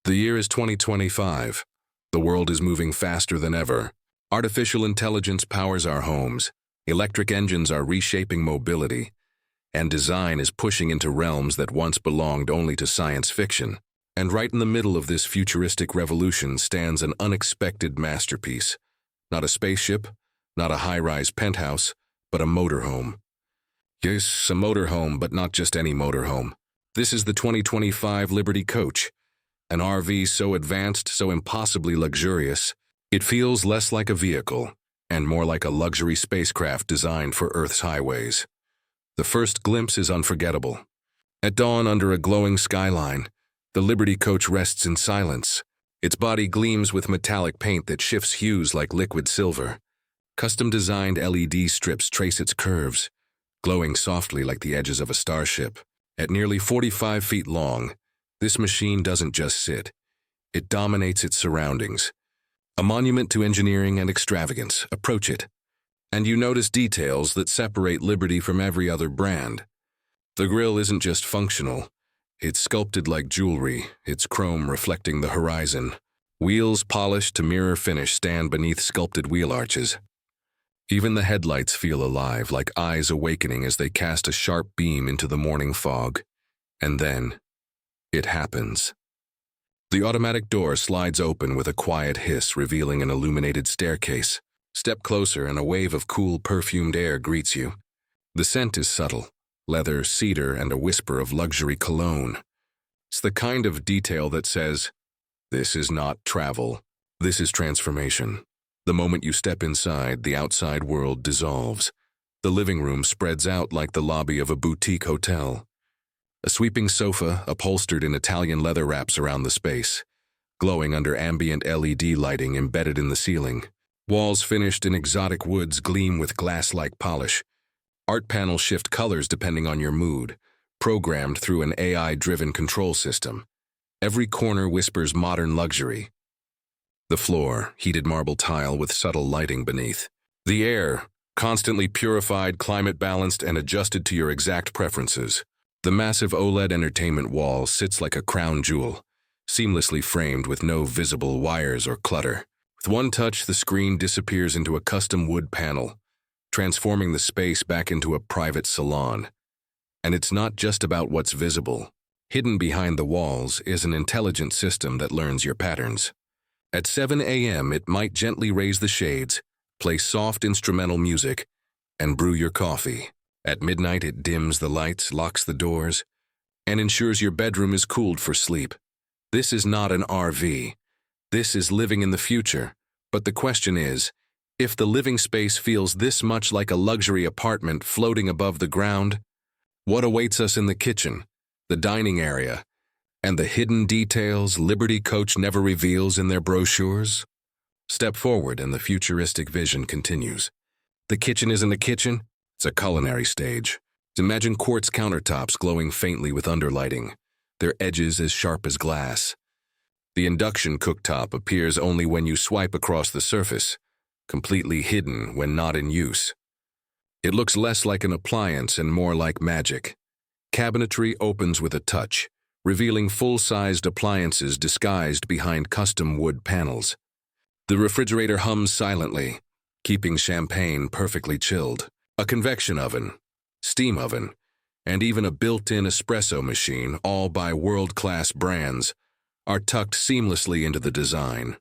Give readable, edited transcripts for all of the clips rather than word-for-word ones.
The year is 2025. The world is moving faster than ever. Artificial intelligence powers our homes. Electric engines are reshaping mobility. And design is pushing into realms that once belonged only to science fiction. And right in the middle of this futuristic revolution stands an unexpected masterpiece. Not a spaceship, not a high-rise penthouse, but a motorhome. Yes, a motorhome, but not just any motorhome. This is the 2025 Liberty Coach. An RV so advanced, so impossibly luxurious, it feels less like a vehicle and more like a luxury spacecraft designed for Earth's highways. The first glimpse is unforgettable. At dawn under a glowing skyline, the Liberty Coach rests in silence. Its body gleams with metallic paint that shifts hues like liquid silver. Custom-designed LED strips trace its curves, glowing softly like the edges of a starship. At nearly 45 feet long, this machine doesn't just sit. It dominates its surroundings. A monument to engineering and extravagance. Approach it, and you notice details that separate Liberty from every other brand. The grille isn't just functional. It's sculpted like jewelry, its chrome reflecting the horizon. Wheels polished to mirror finish stand beneath sculpted wheel arches. Even the headlights feel alive, like eyes awakening as they cast a sharp beam into the morning fog. And then, it happens. The automatic door slides open with a quiet hiss, revealing an illuminated staircase. Step closer and a wave of cool, perfumed air greets you. The scent is subtle, leather, cedar, and a whisper of luxury cologne. It's the kind of detail that says, this is not travel, this is transformation. The moment you step inside, the outside world dissolves. The living room spreads out like the lobby of a boutique hotel. A sweeping sofa, upholstered in Italian leather, wraps around the space, glowing under ambient LED lighting embedded in the ceiling. Walls finished in exotic woods gleam with glass-like polish. Art panels shift colors depending on your mood, programmed through an AI-driven control system. Every corner whispers modern luxury. The floor, heated marble tile with subtle lighting beneath. The air, constantly purified, climate-balanced, and adjusted to your exact preferences. The massive OLED entertainment wall sits like a crown jewel, seamlessly framed with no visible wires or clutter. With one touch, the screen disappears into a custom wood panel, transforming the space back into a private salon. And it's not just about what's visible. Hidden behind the walls is an intelligent system that learns your patterns. At 7 a.m., it might gently raise the shades, play soft instrumental music, and brew your coffee. At midnight, it dims the lights, locks the doors, and ensures your bedroom is cooled for sleep. This is not an RV. This is living in the future. But the question is, if the living space feels this much like a luxury apartment floating above the ground, what awaits us in the kitchen, the dining area, and the hidden details Liberty Coach never reveals in their brochures? Step forward and the futuristic vision continues. The kitchen isn't a kitchen, it's a culinary stage. Imagine quartz countertops glowing faintly with underlighting, their edges as sharp as glass. The induction cooktop appears only when you swipe across the surface, completely hidden when not in use. It looks less like an appliance and more like magic. Cabinetry opens with a touch, revealing full-sized appliances disguised behind custom wood panels. The refrigerator hums silently, keeping champagne perfectly chilled. A convection oven, steam oven, and even a built-in espresso machine, all by world-class brands, are tucked seamlessly into the design.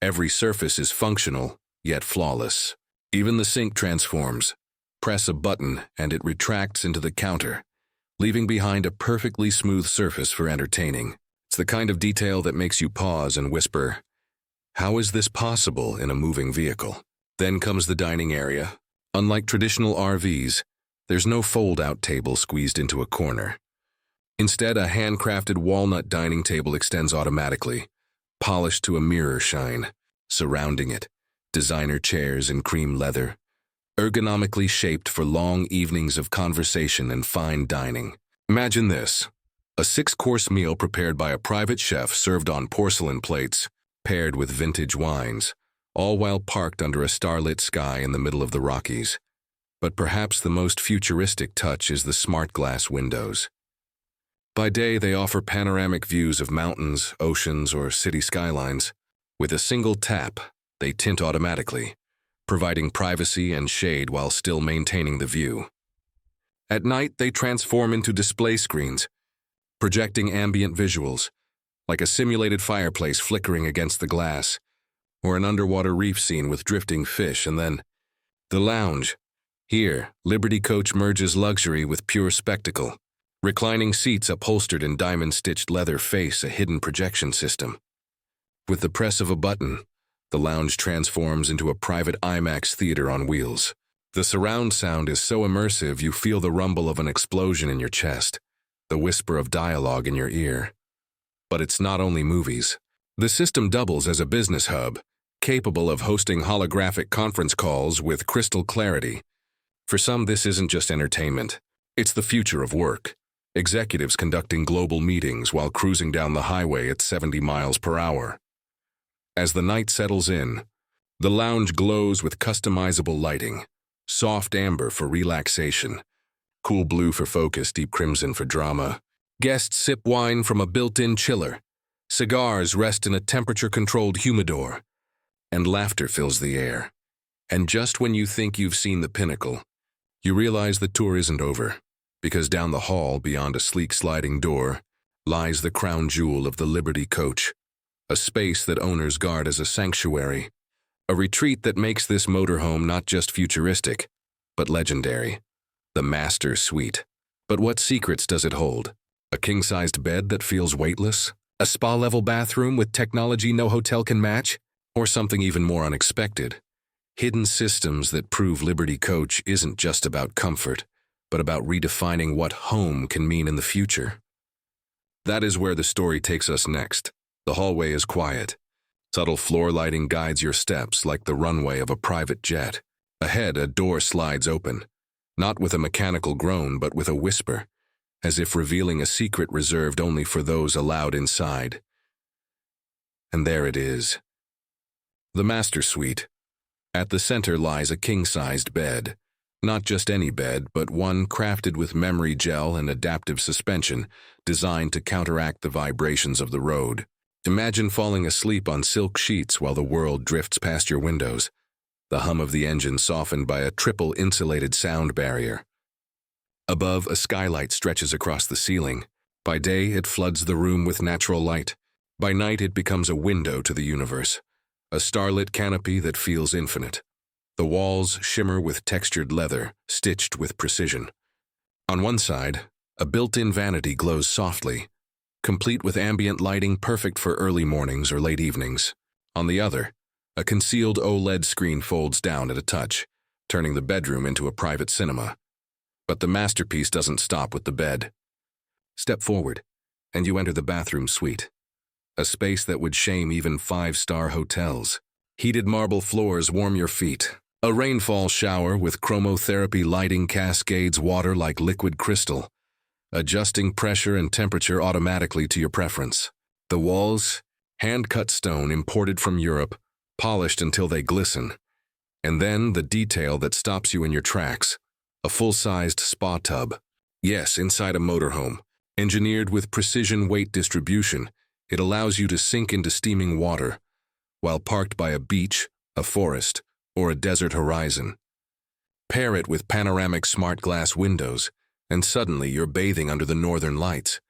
Every surface is functional, yet flawless. Even the sink transforms. Press a button and it retracts into the counter, leaving behind a perfectly smooth surface for entertaining. It's the kind of detail that makes you pause and whisper, how is this possible in a moving vehicle? Then comes the dining area. Unlike traditional RVs, there's no fold-out table squeezed into a corner. Instead, a handcrafted walnut dining table extends automatically, polished to a mirror shine. Surrounding it, designer chairs in cream leather, ergonomically shaped for long evenings of conversation and fine dining. Imagine this, a 6-course meal prepared by a private chef served on porcelain plates, paired with vintage wines, all while parked under a starlit sky in the middle of the Rockies. But perhaps the most futuristic touch is the smart glass windows. By day, they offer panoramic views of mountains, oceans, or city skylines. With a single tap, they tint automatically, providing privacy and shade while still maintaining the view. At night, they transform into display screens, projecting ambient visuals, like a simulated fireplace flickering against the glass, or an underwater reef scene with drifting fish. And then, the lounge. Here, Liberty Coach merges luxury with pure spectacle. Reclining seats upholstered in diamond-stitched leather face a hidden projection system. With the press of a button, the lounge transforms into a private IMAX theater on wheels. The surround sound is so immersive you feel the rumble of an explosion in your chest, the whisper of dialogue in your ear. But it's not only movies. The system doubles as a business hub, capable of hosting holographic conference calls with crystal clarity. For some, this isn't just entertainment. It's the future of work. Executives conducting global meetings while cruising down the highway at 70 miles per hour. As the night settles in, the lounge glows with customizable lighting, soft amber for relaxation, cool blue for focus, deep crimson for drama. Guests sip wine from a built-in chiller, cigars rest in a temperature-controlled humidor, and laughter fills the air. And just when you think you've seen the pinnacle, you realize the tour isn't over. Because down the hall, beyond a sleek sliding door, lies the crown jewel of the Liberty Coach, a space that owners guard as a sanctuary, a retreat that makes this motorhome not just futuristic, but legendary. The Master Suite. But what secrets does it hold? A king-sized bed that feels weightless? A spa-level bathroom with technology no hotel can match? Or something even more unexpected? Hidden systems that prove Liberty Coach isn't just about comfort, but about redefining what home can mean in the future. That is where the story takes us next. The hallway is quiet. Subtle floor lighting guides your steps like the runway of a private jet. Ahead, a door slides open, not with a mechanical groan, but with a whisper, as if revealing a secret reserved only for those allowed inside. And there it is. The Master Suite. At the center lies a king-sized bed. Not just any bed, but one crafted with memory gel and adaptive suspension, designed to counteract the vibrations of the road. Imagine falling asleep on silk sheets while the world drifts past your windows, the hum of the engine softened by a triple insulated sound barrier. Above, a skylight stretches across the ceiling. By day, it floods the room with natural light. By night, it becomes a window to the universe, a starlit canopy that feels infinite. The walls shimmer with textured leather, stitched with precision. On one side, a built-in vanity glows softly, complete with ambient lighting perfect for early mornings or late evenings. On the other, a concealed OLED screen folds down at a touch, turning the bedroom into a private cinema. But the masterpiece doesn't stop with the bed. Step forward, and you enter the bathroom suite, a space that would shame even five-star hotels. Heated marble floors warm your feet. A rainfall shower with chromotherapy lighting cascades water like liquid crystal, adjusting pressure and temperature automatically to your preference. The walls, hand-cut stone imported from Europe, polished until they glisten. And then the detail that stops you in your tracks, a full-sized spa tub. Yes, inside a motorhome. Engineered with precision weight distribution, it allows you to sink into steaming water, while parked by a beach, a forest, or a desert horizon. Pair it with panoramic smart glass windows, and suddenly you're bathing under the northern lights,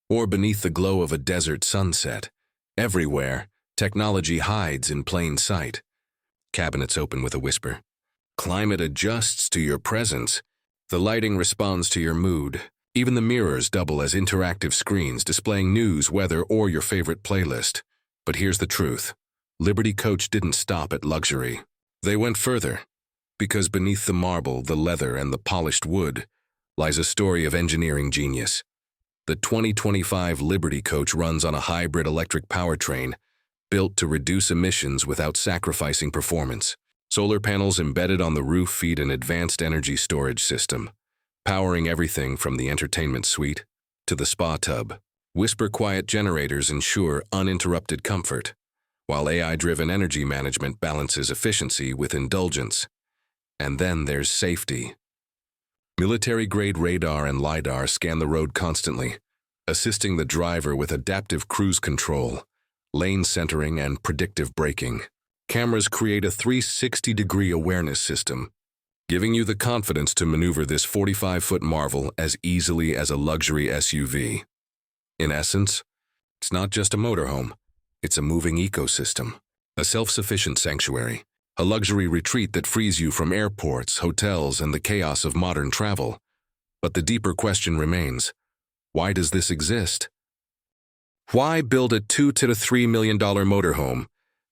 or beneath the glow of a desert sunset. Everywhere, technology hides in plain sight. Cabinets open with a whisper. Climate adjusts to your presence. The lighting responds to your mood. Even the mirrors double as interactive screens displaying news, weather, or your favorite playlist. But here's the truth. Liberty Coach didn't stop at luxury. They went further, because beneath the marble, the leather, and the polished wood lies a story of engineering genius. The 2025 Liberty Coach runs on a hybrid electric powertrain, built to reduce emissions without sacrificing performance. Solar panels embedded on the roof feed an advanced energy storage system, powering everything from the entertainment suite to the spa tub. Whisper-quiet generators ensure uninterrupted comfort, while AI-driven energy management balances efficiency with indulgence. And then there's safety. Military-grade radar and LiDAR scan the road constantly, assisting the driver with adaptive cruise control, lane centering, and predictive braking. Cameras create a 360-degree awareness system, giving you the confidence to maneuver this 45-foot marvel as easily as a luxury SUV. In essence, it's not just a motorhome, it's a moving ecosystem, a self-sufficient sanctuary, a luxury retreat that frees you from airports, hotels, and the chaos of modern travel. But the deeper question remains, why does this exist? Why build a $2 to $3 million motorhome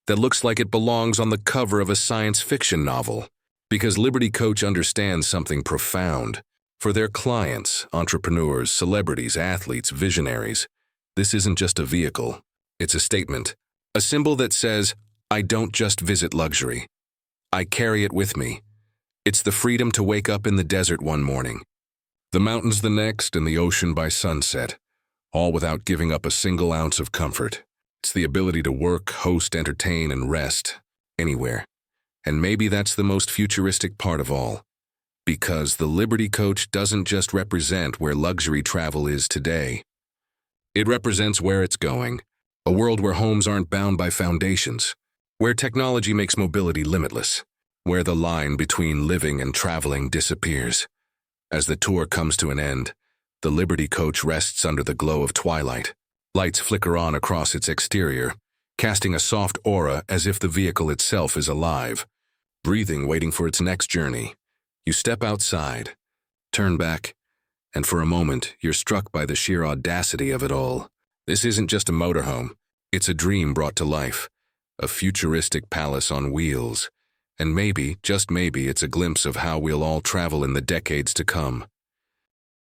that looks like it belongs on the cover of a science fiction novel? Because Liberty Coach understands something profound. For their clients, entrepreneurs, celebrities, athletes, visionaries, this isn't just a vehicle. It's a statement, a symbol that says, I don't just visit luxury. I carry it with me. It's the freedom to wake up in the desert one morning, the mountains the next, and the ocean by sunset, all without giving up a single ounce of comfort. It's the ability to work, host, entertain, and rest anywhere. And maybe that's the most futuristic part of all. Because the Liberty Coach doesn't just represent where luxury travel is today. It represents where it's going. A world where homes aren't bound by foundations, where technology makes mobility limitless, where the line between living and traveling disappears. As the tour comes to an end, the Liberty Coach rests under the glow of twilight. Lights flicker on across its exterior, casting a soft aura as if the vehicle itself is alive, breathing, waiting for its next journey. You step outside, turn back, and for a moment, you're struck by the sheer audacity of it all. This isn't just a motorhome. It's a dream brought to life, a futuristic palace on wheels. And maybe, just maybe, it's a glimpse of how we'll all travel in the decades to come.